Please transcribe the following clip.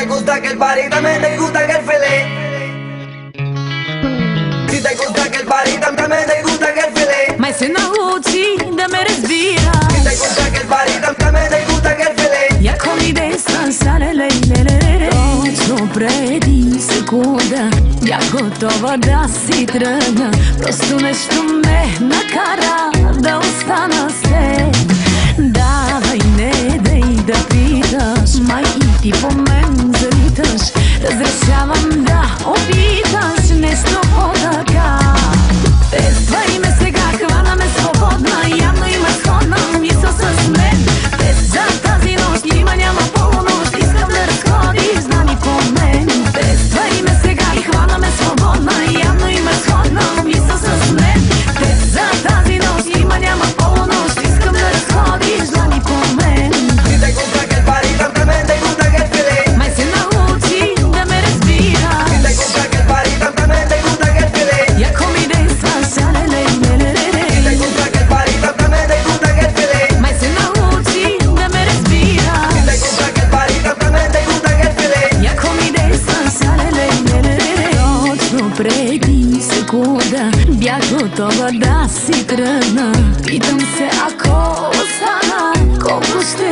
te gusta que el party también te gusta que el filé. Si te gusta que el party también te gusta que el filé. Mai se nauči da me razbira. Si te gusta que el party también te gusta que el filé. Jako mi desna sare lejlelele. Točno predi sekunda, ja gotova da si trgna. Prosto nešto me nakara da ostana se. Davaj, ne dej da pitaš, maj i ti po men zalitaš. Razrešavam da opitaš nešto podaka. Pestvaj me сега, хвана ме свободна, явно има сходна мисъл с мен. Без за тази нощ има няма полунощ, искам да разходиш, знам и по мен. Пествай ме сега и хвана ме свободна, явно има сходна мисъл с мен. Без за тази нощ има няма полунощ, искам да разходиш, знам и по мен. Si te gusta que el party también te gusta que el filé. Май се научи да ме разбираш. Si te gusta que el party también te gusta que el filé. Яко ми действа шалеле, лелелеле. Si te gusta que el party también te gusta que el filé. Май се научи да ме разбираш. Si te gusta que el party también te gusta que el filé. Яко ми действа шалеле, лелелеле. Точно преди секунда бях готова да си тръгна. Питам се ако остана, колко ще